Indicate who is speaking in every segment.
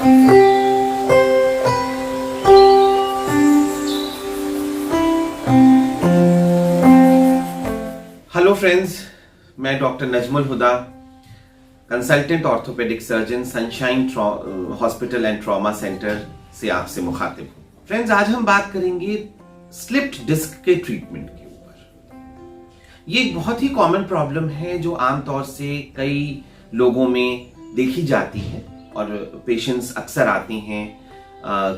Speaker 1: Hello friends, मैं doctor Najmul Huda, consultant orthopaedic surgeon, sunshine hospital and trauma centre से आपसे मुखातिब हूं। फ्रेंड्स, आज हम बात करेंगे स्लिप्ड डिस्क के ट्रीटमेंट के ऊपर। ये एक बहुत ही कॉमन प्रॉब्लम है जो आमतौर से कई लोगों में देखी जाती है और पेशेंट्स अक्सर आते हैं।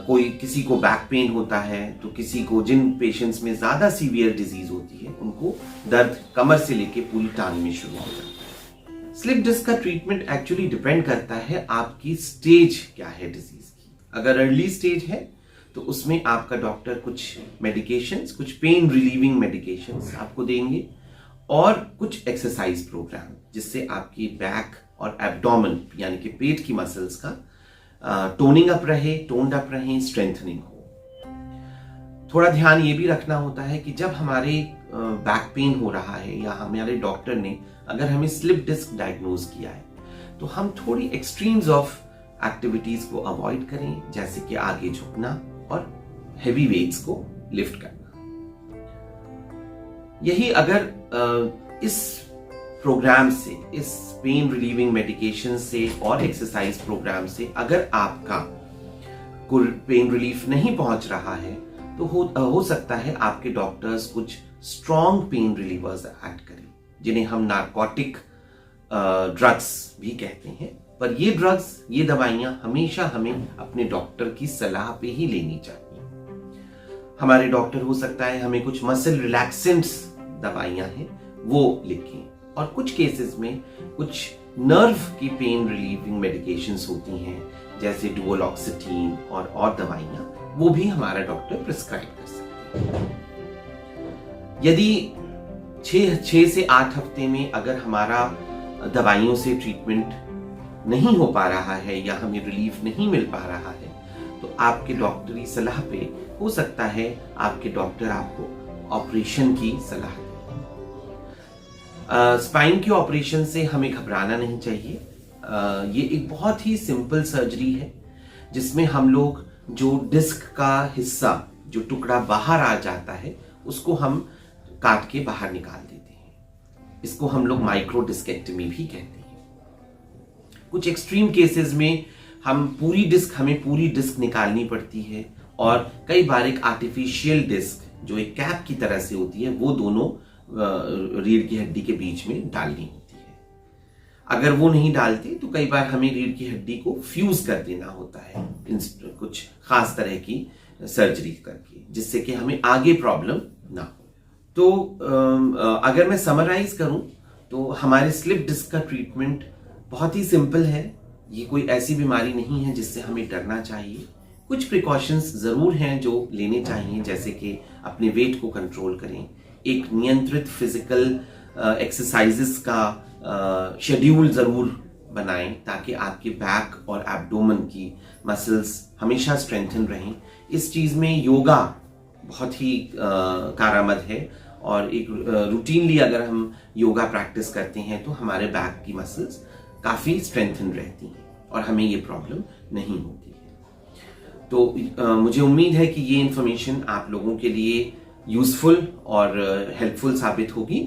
Speaker 1: कोई किसी को बैक पेन होता है तो किसी को, जिन पेशेंट्स में ज्यादा सीवियर डिजीज होती है, उनको दर्द कमर से लेके पूरी टांग में शुरू हो जाता है। स्लिप डिस्क का ट्रीटमेंट एक्चुअली डिपेंड करता है आपकी स्टेज क्या है डिजीज की। अगर अर्ली स्टेज है तो उसमें आपका डॉक्टर कुछ मेडिकेशंस, कुछ पेन रिलीविंग मेडिकेशंस आपको देंगे और कुछ एक्सरसाइज प्रोग्राम, जिससे आपकी बैक और एब्डोमेन यानी कि पेट की मसल्स का टोनिंग अप रहे, टोन्ड अप रहे, स्ट्रेंथनिंग हो। थोड़ा ध्यान ये भी रखना होता है कि जब हमारे बैक पेन हो रहा है या हमारे डॉक्टर ने अगर हमें स्लिप डिस्क डायग्नोज किया है तो हम थोड़ी एक्सट्रीम्स ऑफ एक्टिविटीज को अवॉइड करें, जैसे कि आगे झुकना और हेवी वेट्स को लिफ्ट करना। यही अगर इस प्रोग्राम से, इस पेन रिलीविंग मेडिकेशन से और एक्सरसाइज प्रोग्राम से अगर आपका पेन रिलीफ नहीं पहुंच रहा है तो हो सकता है आपके डॉक्टर्स कुछ स्ट्रॉन्ग पेन रिलीवर्स ऐड करें, जिन्हें हम नार्कोटिक ड्रग्स भी कहते हैं। पर ये ड्रग्स, ये दवाइयां हमेशा हमें अपने डॉक्टर की सलाह पे ही लेनी चाहिए। हमारे डॉक्टर हो सकता है हमें कुछ मसल रिलैक्सेंट्स दवाइयां हैं वो लिखें, और कुछ केसेस में कुछ नर्व की पेन रिलीविंग मेडिकेशंस होती हैं, जैसे डुओलॉक्सिटीन और दवाइयां, वो भी हमारा डॉक्टर प्रिस्क्राइब कर सकते हैं। यदि 6 से 8 हफ्ते में अगर हमारा दवाइयों से ट्रीटमेंट नहीं हो पा रहा है या हमें रिलीफ नहीं मिल पा रहा है तो आपके डॉक्टरी सलाह पे हो सकता है आपके डॉक्टर आपको ऑपरेशन की सलाह दें। स्पाइन के ऑपरेशन से हमें घबराना नहीं चाहिए। ये एक बहुत ही सिंपल सर्जरी है जिसमें हम लोग जो डिस्क का हिस्सा, जो टुकड़ा बाहर आ जाता है, उसको हम काट के बाहर निकाल देते हैं। इसको हम लोग माइक्रो डिस्केक्टमी भी कहते हैं। कुछ एक्सट्रीम केसेस में हमें पूरी डिस्क निकालनी पड़ती है, और कई बार एक आर्टिफिशियल डिस्क जो एक कैप की तरह से होती है वो दोनों रीढ़ की हड्डी के बीच में डालनी होती है। अगर वो नहीं डालते तो कई बार हमें रीढ़ की हड्डी को फ्यूज कर देना होता है कुछ खास तरह की सर्जरी करके, जिससे कि हमें आगे प्रॉब्लम ना हो। तो अगर मैं समराइज करूं तो हमारे स्लिप डिस्क का ट्रीटमेंट बहुत ही सिंपल है। ये कोई ऐसी बीमारी नहीं है जिससे हमें डरना चाहिए। कुछ प्रिकॉशंस जरूर हैं जो लेने चाहिए, जैसे कि अपने वेट को कंट्रोल करें, एक नियंत्रित फिजिकल एक्सरसाइजेस का शेड्यूल जरूर बनाएं ताकि आपके बैक और एब्डोमेन की मसल्स हमेशा स्ट्रेंथन रहें। इस चीज में योगा बहुत ही कारआमद है, और एक रूटीनली अगर हम योगा प्रैक्टिस करते हैं तो हमारे बैक की मसल्स काफी स्ट्रेंथन रहती हैं और हमें ये प्रॉब्लम नहीं होती है। तो मुझे उम्मीद है कि ये इंफॉर्मेशन आप लोगों के लिए यूजफुल और हेल्पफुल साबित होगी।